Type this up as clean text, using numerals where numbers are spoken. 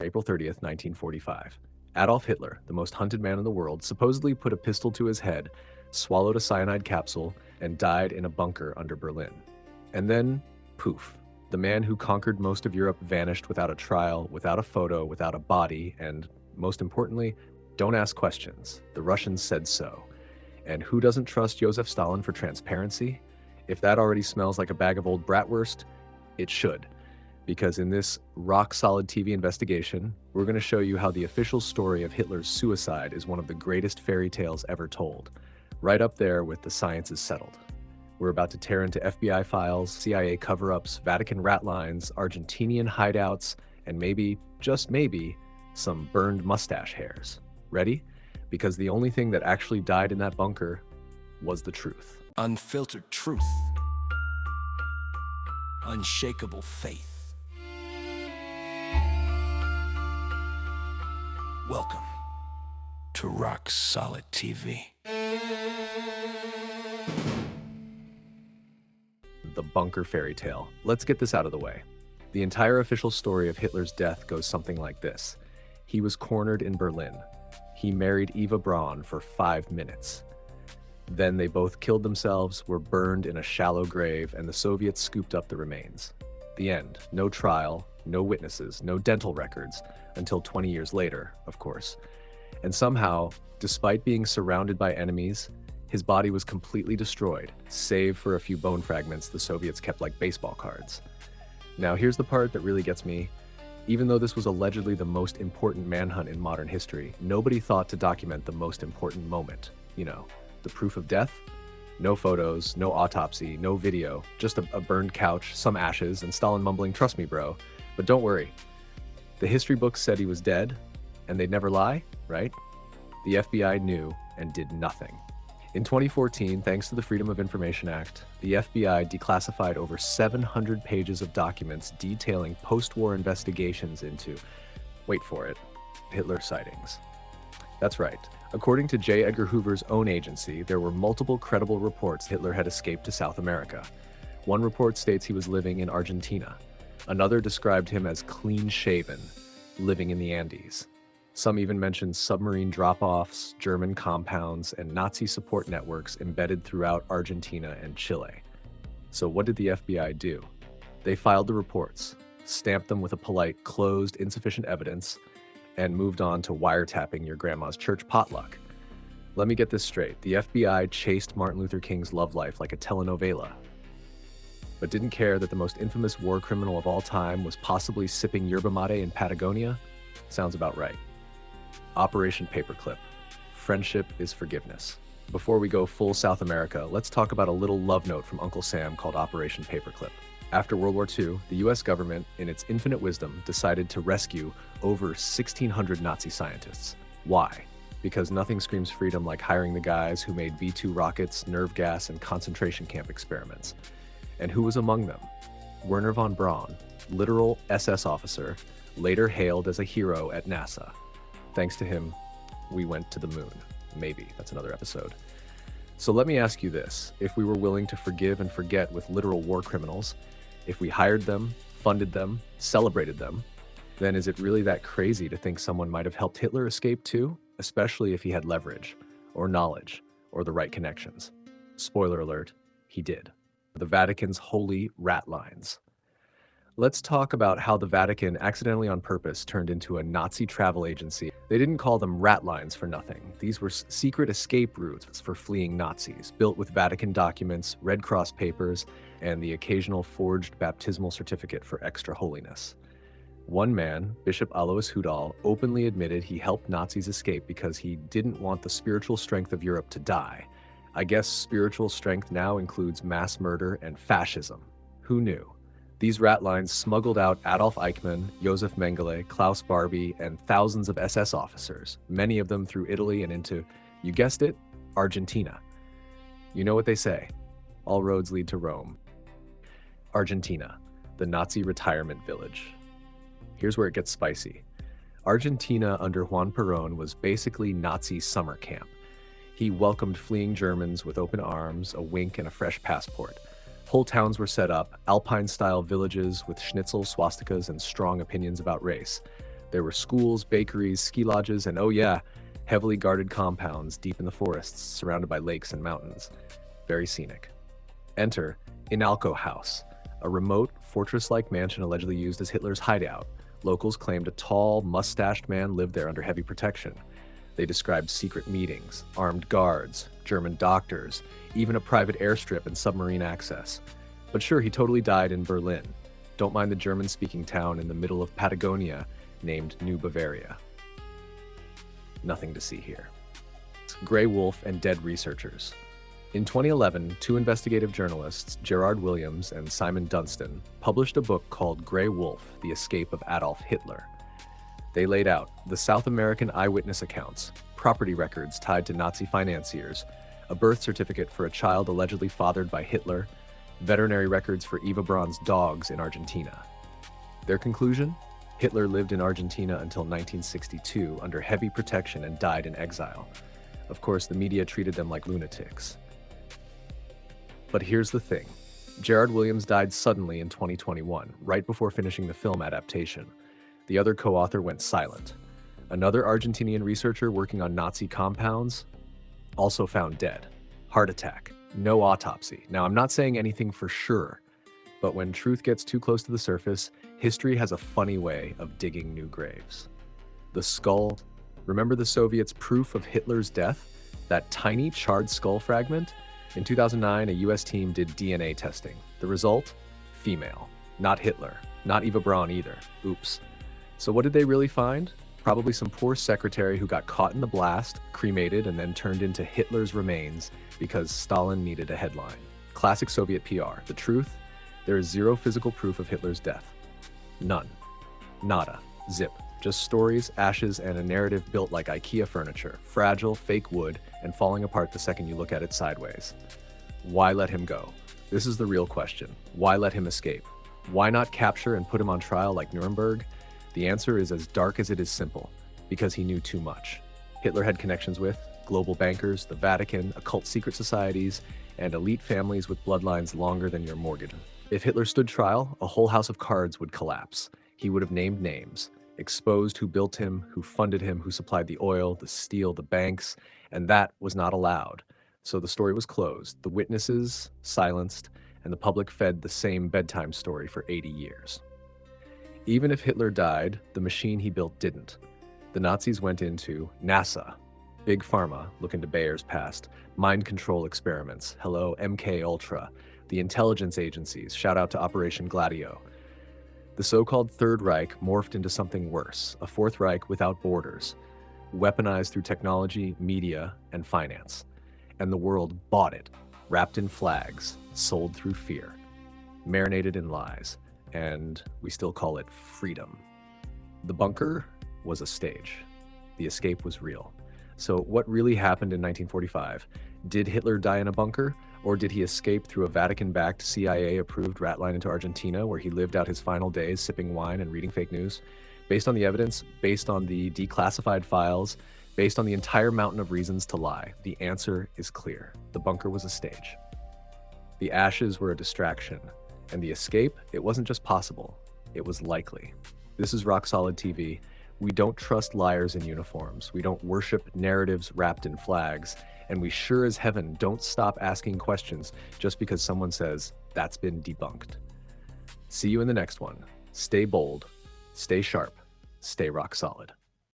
April 30th, 1945. Adolf Hitler, the most hunted man in the world, supposedly put a pistol to his head, swallowed a cyanide capsule, and died in a bunker under Berlin. And then, poof, the man who conquered most of Europe vanished without a trial, without a photo, without a body, and, most importantly, don't ask questions. The Russians said so. And who doesn't trust Joseph Stalin for transparency? If that already smells like a bag of old bratwurst, it should. Because in this rock-solid TV investigation, we're going to show you how the official story of Hitler's suicide is one of the greatest fairy tales ever told, right up there with The Science is Settled. We're about to tear into FBI files, CIA cover-ups, Vatican ratlines, Argentinian hideouts, and maybe, just maybe, some burned mustache hairs. Ready? Because the only thing that actually died in that bunker was the truth. Unfiltered truth. Unshakable faith. Welcome to Rock Solid TV. The bunker fairy tale. Let's get this out of the way. The entire official story of Hitler's death goes something like this. He was cornered in Berlin. He married Eva Braun for 5 minutes. Then they both killed themselves, were burned in a shallow grave, and the Soviets scooped up the remains. The end. No trial, no witnesses, no dental records, until 20 years later, of course. And somehow, despite being surrounded by enemies, his body was completely destroyed, save for a few bone fragments the Soviets kept like baseball cards. Now here's the part that really gets me. Even though this was allegedly the most important manhunt in modern history, nobody thought to document the most important moment. You know, the proof of death? No photos, no autopsy, no video, just a burned couch, some ashes, and Stalin mumbling, "Trust me, bro." But don't worry. The history books said he was dead, and they'd never lie, right? The FBI knew and did nothing. In 2014, thanks to the Freedom of Information Act, the FBI declassified over 700 pages of documents detailing post-war investigations into, wait for it, Hitler sightings. That's right. According to J. Edgar Hoover's own agency, there were multiple credible reports Hitler had escaped to South America. One report states he was living in Argentina. Another described him as clean-shaven, living in the Andes. Some even mentioned submarine drop-offs, German compounds, and Nazi support networks embedded throughout Argentina and Chile. So what did the FBI do? They filed the reports, stamped them with a polite, closed, insufficient evidence, and moved on to wiretapping your grandma's church potluck. Let me get this straight. The FBI chased Martin Luther King's love life like a telenovela, but didn't care that the most infamous war criminal of all time was possibly sipping yerba mate in Patagonia? Sounds about right. Operation Paperclip. Friendship is forgiveness. Before we go full South America, let's talk about a little love note from Uncle Sam called Operation Paperclip. After World War II, the US government, in its infinite wisdom, decided to rescue over 1,600 Nazi scientists. Why? Because nothing screams freedom like hiring the guys who made V-2 rockets, nerve gas, and concentration camp experiments. And who was among them? Wernher von Braun, literal SS officer, later hailed as a hero at NASA. Thanks to him, we went to the moon. Maybe, that's another episode. So let me ask you this. If we were willing to forgive and forget with literal war criminals, if we hired them, funded them, celebrated them, then is it really that crazy to think someone might have helped Hitler escape too? Especially if he had leverage, or knowledge, or the right connections. Spoiler alert, he did. The Vatican's holy ratlines. Let's talk about how the Vatican, accidentally on purpose, turned into a Nazi travel agency. They didn't call them ratlines for nothing. These were secret escape routes for fleeing Nazis, built with Vatican documents, Red Cross papers, and the occasional forged baptismal certificate for extra holiness. One man, Bishop Alois Hudal, openly admitted he helped Nazis escape because he didn't want the spiritual strength of Europe to die. I guess spiritual strength now includes mass murder and fascism. Who knew? These ratlines smuggled out Adolf Eichmann, Josef Mengele, Klaus Barbie, and thousands of SS officers, many of them through Italy and into, you guessed it, Argentina. You know what they say, all roads lead to Rome. Argentina, the Nazi retirement village. Here's where it gets spicy. Argentina under Juan Perón was basically Nazi summer camp. He welcomed fleeing Germans with open arms, a wink, and a fresh passport. Whole towns were set up, Alpine-style villages with schnitzel, swastikas, and strong opinions about race. There were schools, bakeries, ski lodges, and oh yeah, heavily guarded compounds deep in the forests surrounded by lakes and mountains. Very scenic. Enter Inalco House, a remote, fortress-like mansion allegedly used as Hitler's hideout. Locals claimed a tall, mustached man lived there under heavy protection. They described secret meetings, armed guards, German doctors, even a private airstrip and submarine access. But sure, he totally died in Berlin. Don't mind the German-speaking town in the middle of Patagonia named New Bavaria. Nothing to see here. Grey Wolf and dead researchers. In 2011, two investigative journalists, Gerard Williams and Simon Dunstan, published a book called Grey Wolf: The Escape of Adolf Hitler. They laid out the South American eyewitness accounts, property records tied to Nazi financiers, a birth certificate for a child allegedly fathered by Hitler, veterinary records for Eva Braun's dogs in Argentina. Their conclusion? Hitler lived in Argentina until 1962 under heavy protection and died in exile. Of course, the media treated them like lunatics. But here's the thing. Gerard Williams died suddenly in 2021, right before finishing the film adaptation. The other co-author went silent. Another Argentinian researcher working on Nazi compounds also found dead. Heart attack. No autopsy. Now, I'm not saying anything for sure, but when truth gets too close to the surface, history has a funny way of digging new graves. The skull. Remember the Soviets' proof of Hitler's death? That tiny charred skull fragment? In 2009, a US team did DNA testing. The result? Female. Not Hitler. Not Eva Braun either. Oops. So what did they really find? Probably some poor secretary who got caught in the blast, cremated, and then turned into Hitler's remains because Stalin needed a headline. Classic Soviet PR. The truth? There is zero physical proof of Hitler's death. None. Nada. Zip. Just stories, ashes, and a narrative built like IKEA furniture, fragile, fake wood, and falling apart the second you look at it sideways. Why let him go? This is the real question. Why let him escape? Why not capture and put him on trial like Nuremberg? The answer is as dark as it is simple, because he knew too much. Hitler had connections with global bankers, the Vatican, occult secret societies, and elite families with bloodlines longer than your mortgage. If Hitler stood trial, a whole house of cards would collapse. He would have named names, exposed who built him, who funded him, who supplied the oil, the steel, the banks, and that was not allowed. So the story was closed, the witnesses silenced, and the public fed the same bedtime story for 80 years. Even if Hitler died, the machine he built didn't. The Nazis went into NASA, Big Pharma, look into Bayer's past, mind control experiments, hello MK Ultra, the intelligence agencies, shout out to Operation Gladio. The so-called Third Reich morphed into something worse, a Fourth Reich without borders, weaponized through technology, media, and finance. And the world bought it, wrapped in flags, sold through fear, marinated in lies, and we still call it freedom. The bunker was a stage. The escape was real. So what really happened in 1945? Did Hitler die in a bunker? Or did he escape through a Vatican-backed, CIA-approved Ratline into Argentina, where he lived out his final days sipping wine and reading fake news? Based on the evidence, based on the declassified files, based on the entire mountain of reasons to lie, the answer is clear. The bunker was a stage. The ashes were a distraction, and the escape, it wasn't just possible, it was likely. This is Rock Solid TV. We don't trust liars in uniforms. We don't worship narratives wrapped in flags. And we sure as heaven don't stop asking questions just because someone says, that's been debunked. See you in the next one. Stay bold, stay sharp, stay rock solid.